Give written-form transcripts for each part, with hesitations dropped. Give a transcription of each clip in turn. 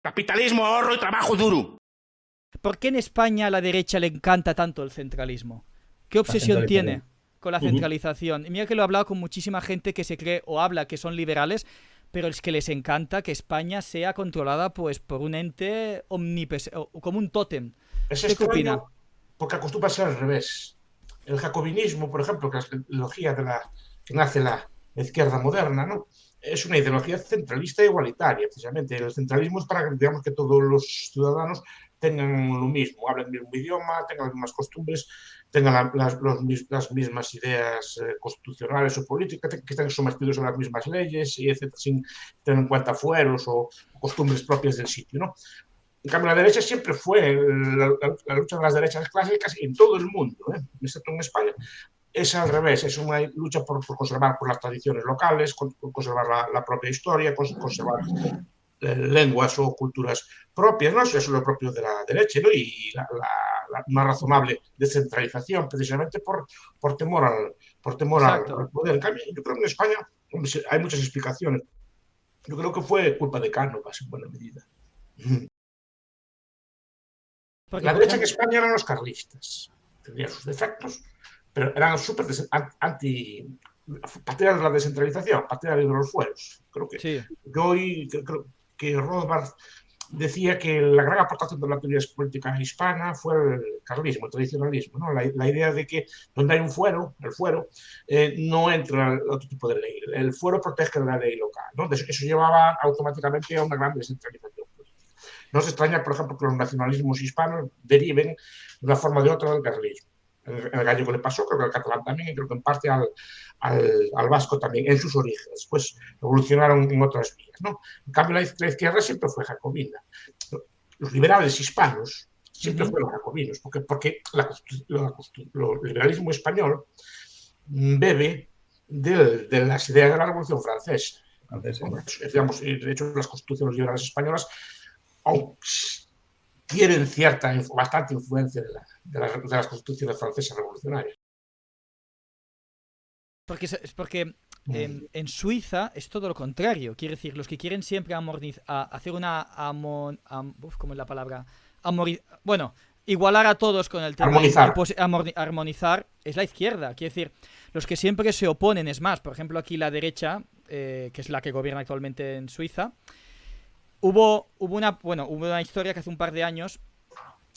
Capitalismo, ahorro y trabajo duro. ¿Por qué en España a la derecha le encanta tanto el centralismo? ¿Qué La obsesión tiene centralización. con la Ujú. centralización? Y mira que lo he hablado con muchísima gente que se cree o habla que son liberales, pero es que les encanta que España sea controlada pues por un ente omnipresente, o como un tótem. Es ¿Usted qué opina? extraño porque acostumbra a ser al revés. El jacobinismo, por ejemplo, que es la ideología que nace la izquierda moderna, ¿no? Es una ideología centralista e igualitaria, precisamente. El centralismo es para que, digamos, que todos los ciudadanos tengan lo mismo, hablen el mismo idioma, tengan las mismas costumbres, tengan las mismas ideas constitucionales o políticas, que estén sometidos a las mismas leyes, y etcétera, sin tener en cuenta fueros o costumbres propias del sitio, ¿no? En cambio, la derecha siempre fue la lucha de las derechas clásicas en todo el mundo, excepto en España. Es al revés, es una lucha por conservar por las tradiciones locales, conservar la propia historia, conservar lenguas o culturas propias, ¿no? Eso es lo propio de la derecha, ¿no? Y una razonable descentralización, precisamente por temor Exacto. al poder. En cambio, yo creo que en España hay muchas explicaciones. Yo creo que fue culpa de Cánovas en buena medida. Porque, La por derecha en ejemplo, España eran los carlistas, tendrían sus defectos, pero eran súper anti partidarios de la descentralización, partidarios de los fueros. Creo que sí. creo que Rothbard decía que la gran aportación de la teoría política hispana fue el carlismo, el tradicionalismo, ¿no? La idea de que donde hay un fuero, el fuero, no entra otro tipo de ley. El fuero protege la ley local, ¿no? Eso llevaba automáticamente a una gran descentralización. No se extraña, por ejemplo, que los nacionalismos hispanos deriven de una forma o de otra del carlismo. El gallego le pasó, creo que el catalán también, y creo que en parte al vasco también, en sus orígenes. Pues evolucionaron en otras vías, ¿no? En cambio, la izquierda siempre fue jacobina. Los liberales hispanos siempre Ujú. fueron jacobinos, porque el liberalismo español bebe de las ideas de la Revolución Francesa. Entonces, Digamos, de hecho, las constituciones liberales españolas tienen bastante influencia de las constituciones francesas revolucionarias. Porque en Suiza es todo lo contrario. Quiere decir, los que quieren siempre hacer una ¿cómo es la palabra? Bueno, igualar a todos con el tema Armonizar. armonizar es la izquierda. Quiere decir, los que siempre se oponen es más. Por ejemplo, aquí la derecha, que es la que gobierna actualmente en Suiza, hubo una historia que hace un par de años.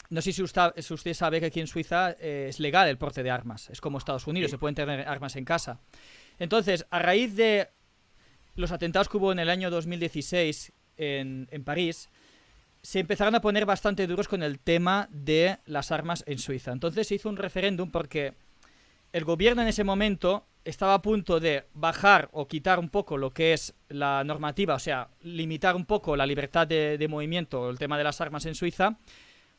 No sé si usted sabe que aquí en Suiza es legal el porte de armas. Es como Estados Unidos, Sí. se pueden tener armas en casa. Entonces, a raíz de los atentados que hubo en el año 2016 en París, se empezaron a poner bastante duros con el tema de las armas en Suiza. Entonces se hizo un referéndum porque el gobierno en ese momento estaba a punto de bajar o quitar un poco lo que es la normativa, o sea, limitar un poco la libertad de movimiento, el tema de las armas en Suiza,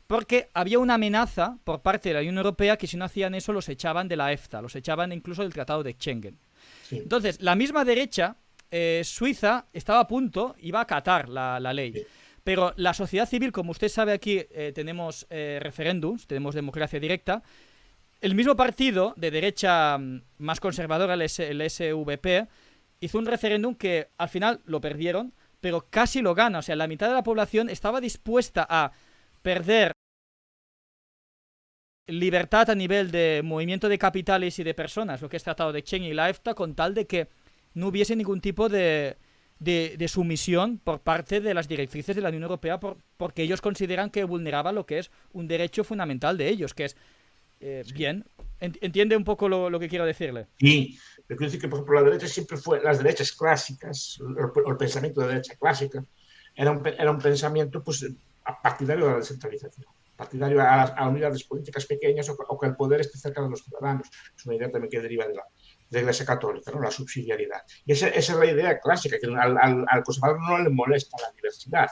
porque había una amenaza por parte de la Unión Europea que si no hacían eso los echaban de la EFTA, los echaban incluso del Tratado de Schengen. Sí, Entonces, la misma derecha suiza estaba a punto, iba a acatar la ley. sí. Pero la sociedad civil, como usted sabe aquí, tenemos referéndums, tenemos democracia directa. El mismo partido de derecha más conservadora, el SVP, hizo un referéndum que al final lo perdieron, pero casi lo gana. O sea, la mitad de la población estaba dispuesta a perder libertad a nivel de movimiento de capitales y de personas, lo que es tratado de Schengen y la EFTA, con tal de que no hubiese ningún tipo de sumisión por parte de las directrices de la Unión Europea, porque ellos consideran que vulneraba lo que es un derecho fundamental de ellos, que es bien. ¿Entiende un poco lo que quiero decirle? Y quiero decir que, por ejemplo, la derecha siempre fue, las derechas clásicas, el pensamiento de derecha clásica, era un pensamiento pues, partidario de la descentralización, partidario a unidades políticas pequeñas o que el poder esté cerca de los ciudadanos. Es una idea también que deriva de la Iglesia Católica, ¿no? La subsidiariedad. Y esa es la idea clásica, que al conservador no le molesta la diversidad.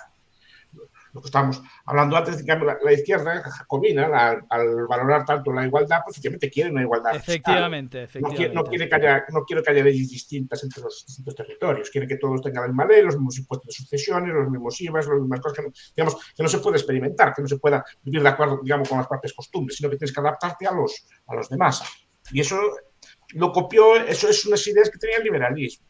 Lo que estábamos hablando antes, de que la izquierda jacobina, al valorar tanto la igualdad, pues efectivamente quiere una igualdad fiscal. Efectivamente, efectivamente. No quiere que haya leyes distintas entre los distintos territorios. Quiere que todos tengan la misma ley, los mismos impuestos de sucesiones, los mismos IVAs, las mismas cosas digamos, que no se puede experimentar, que no se pueda vivir de acuerdo, digamos, con las propias costumbres, sino que tienes que adaptarte a los demás. Y eso lo copió, eso es unas ideas que tenía el liberalismo.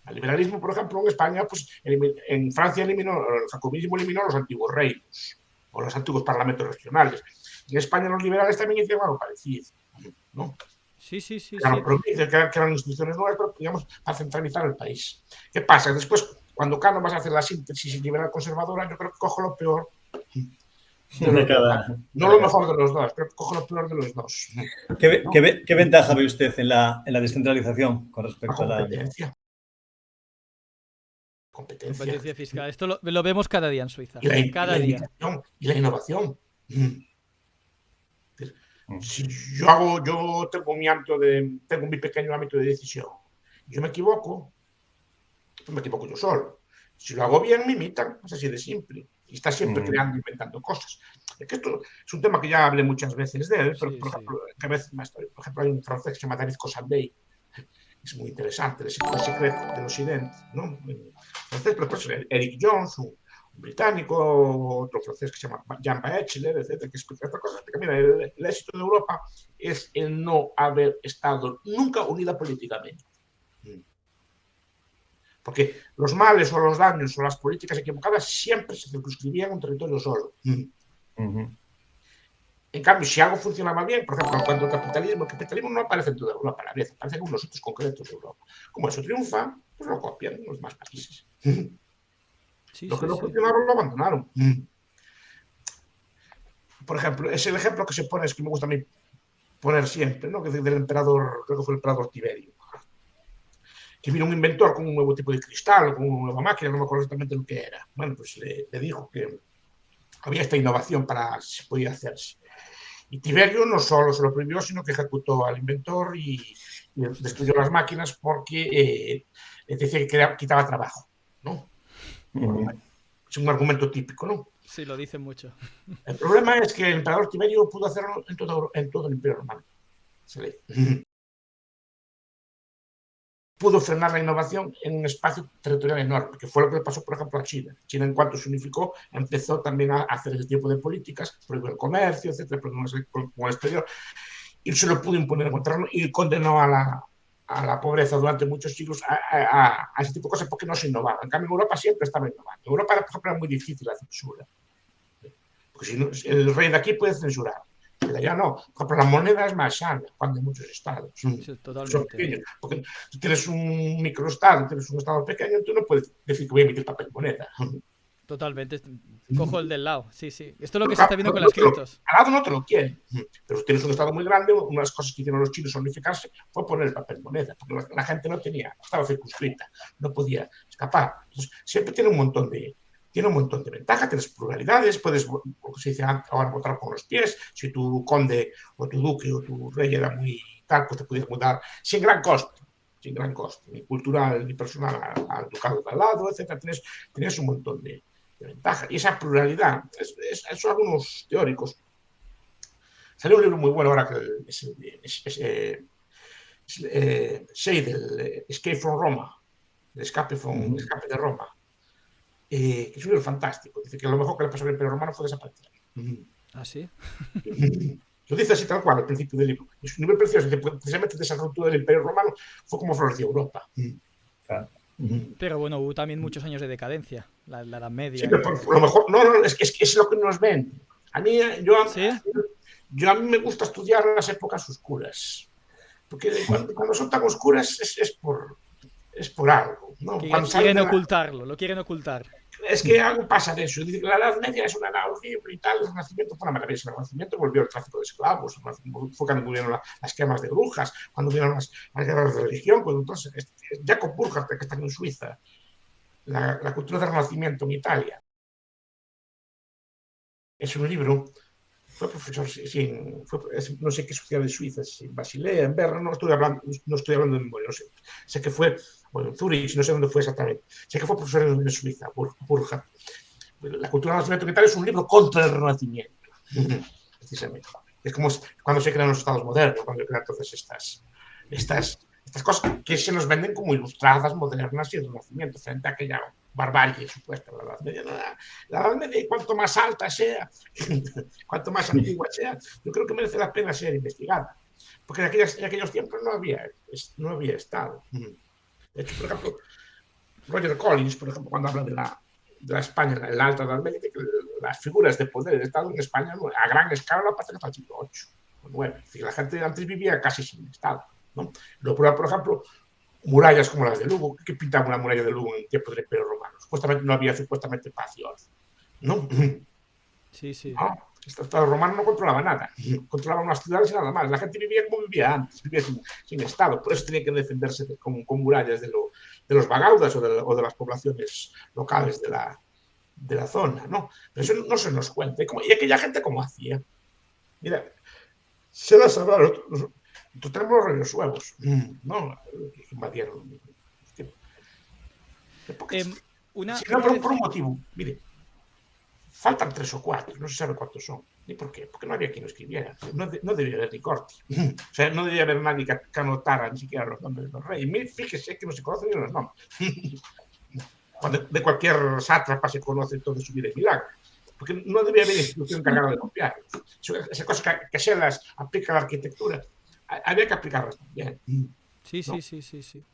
El liberalismo, por ejemplo, en España, pues en Francia el jacobinismo eliminó los antiguos reinos o los antiguos parlamentos regionales. En España los liberales también hicieron algo parecido, ¿no? Sí, sí, sí, Crearon sí. provincias, crearon instituciones nuevas, pero digamos, para centralizar el país. ¿Qué pasa? Después, cuando Cano vas a hacer la síntesis liberal conservadora, yo creo que cojo lo peor de los dos. No lo mejor de los dos, pero cojo lo peor de los dos. ¿No? ¿Qué ventaja ve usted en la descentralización con La respecto a la... competencia. Competencia fiscal. Esto lo vemos cada día en Suiza. Y Cada día. Y la innovación. Si yo tengo mi pequeño ámbito de decisión. Yo me equivoco, pues me equivoco yo solo. Si lo hago bien, me imitan. Es así de simple. Y está siempre creando, inventando cosas. Es que esto es un tema que ya hablé muchas veces de él, pero, Sí, por sí. ejemplo, por ejemplo, hay un francés que se llama David Cossambey. Es muy interesante, el secreto del occidente, ¿no? Entonces, pues, Eric Jones, un británico, otro francés que se llama Jean Bachelet, etcétera, que explica estas cosas. Que, mira, el éxito de Europa es el no haber estado nunca unida políticamente. Porque los males o los daños o las políticas equivocadas siempre se circunscribían a un territorio solo. En cambio, si algo funcionaba bien, por ejemplo, cuando el capitalismo no aparece en toda Europa a la vez, aparece en unos sitios concretos de Europa. Como eso triunfa, pues lo copian los demás países. Sí, Lo que no sí. funcionaron lo abandonaron. Por ejemplo, es el ejemplo que se pone, es que me gusta a mí poner siempre, ¿no? Que del emperador, creo que fue el emperador Tiberio, que vino un inventor con un nuevo tipo de cristal, con una nueva máquina, no me acuerdo exactamente lo que era. Bueno, pues le dijo que había esta innovación para si podía hacerse. Y Tiberio no solo se lo prohibió, sino que ejecutó al inventor y destruyó las máquinas porque decía que quitaba trabajo, ¿no? Es un argumento típico, ¿no? Sí, lo dicen mucho. El problema es que el emperador Tiberio pudo hacerlo en todo el Imperio Romano. Pudo frenar la innovación en un espacio territorial enorme, que fue lo que le pasó, por ejemplo, a China. China, en cuanto se unificó, empezó también a hacer ese tipo de políticas, prohibió el comercio, etcétera, con el exterior, y se lo pudo imponer y condenó a la pobreza durante muchos siglos a ese tipo de cosas porque no se innovaba. En cambio, en Europa siempre estaba innovando. En Europa, por ejemplo, era muy difícil la censura. Porque si no, el rey de aquí puede censurar. Pero allá no. Por ejemplo, la moneda es más sana cuando hay muchos estados. Sí, totalmente. Son pequeños. Porque si tienes un microestado, tienes un estado pequeño, tú no puedes decir que voy a emitir papel moneda. Totalmente. Cojo el del lado. Sí, sí. Esto es lo que se está viendo con las criptos. Al lado no te lo quieren. Pero si tienes un estado muy grande, una de las cosas que hicieron los chinos al unificarse fue poner el papel moneda. Porque la gente no estaba circunscrita, no podía escapar. Entonces, siempre tiene un montón de ventajas, tienes pluralidades, puedes, como se dice ahora, votar con los pies. Si tu conde o tu duque o tu rey era muy tal, pues te pudieras mudar sin gran costo, ni cultural ni personal al ducado de al lado, etcétera. Tienes un montón de ventajas. Y esa pluralidad, son algunos teóricos. Salió un libro muy bueno ahora que Seidel, Escape from Roma, el escape de Roma. Que es un libro fantástico. Dice que lo mejor que le pasó al Imperio Romano fue desaparecer. ¿Ah, sí? Lo dice así tal cual al principio del libro. Es un libro precioso. Precisamente de esa ruptura del Imperio Romano fue como floreció Europa. Pero bueno, hubo también muchos años de decadencia. La Edad Media. Sí, pero por lo mejor, es lo que nos ven. A mí, ¿Sí? a mí me gusta estudiar las épocas oscuras. Porque cuando son tan oscuras es por algo, ¿no? Quieren ocultarlo, lo quieren ocultar. Es que algo pasa de eso. Dice que la Edad Media es una edad horrible y tal. El Renacimiento fue una maravilla. El Renacimiento volvió el tráfico de esclavos. Fue cuando volvieron las quemas de brujas, cuando vieron las guerras de religión. Cuando entonces, Jacob Burckhardt, que está en Suiza, la cultura del Renacimiento en Italia. Es un libro. Fue profesor, no sé qué ciudad de Suiza, en Basilea, en Berna, no estoy hablando de memoria, no sé. Sé que fue, en Zurich, no sé dónde fue exactamente. Sé que fue profesor en Suiza, Burckhardt. La cultura del Renacimiento en Italia es un libro contra el Renacimiento, precisamente. Es como cuando se crean los estados modernos, cuando se crean entonces estas cosas que se nos venden como ilustradas, modernas y el Renacimiento, frente a aquella barbarie supuesta de la Edad Media. La Edad Media, cuanto más alta sea, cuanto más antigua sea, yo creo que merece la pena ser investigada. Porque en aquellos tiempos no había Estado. De hecho, por ejemplo, Roger Collins, por ejemplo, cuando habla de la España en la Alta Edad Media, que las figuras de poder de Estado en España a gran escala no pasan hasta el siglo VIII o IX. Es decir, la gente antes vivía casi sin Estado, ¿no? Lo prueba, por ejemplo, murallas como las de Lugo. ¿Qué pintaba una muralla de Lugo en tiempos del Imperio Romano? Supuestamente no había supuestamente paz y orden, ¿no? Sí, sí. No, el Estado romano no controlaba nada, controlaba unas ciudades y nada más. La gente vivía como vivía antes, vivía sin Estado, por eso tenía que defenderse con murallas de los bagaudas o de las poblaciones locales de la zona, ¿no? Pero eso no se nos cuenta. ¿Y aquella gente cómo hacía? Mira, se las hablaron. Nosotros tenemos los reyes suevos, ¿no? Que invadieron. Si no, por un motivo, mire, faltan 3 o 4, no se sabe cuántos son. ¿Y por qué? Porque no había quien lo escribiera. No debía haber ni corte. O sea, no debía haber nadie que anotara ni siquiera los nombres de los reyes. Fíjese que no se conocen ni los nombres. Cuando de cualquier sátrapa se conoce todo su vida y milagro. Porque no debía haber institución encargada de copiarlos. Esas cosas que se las aplica a la arquitectura, había que aplicarlas también. Sí, sí, sí, sí, sí.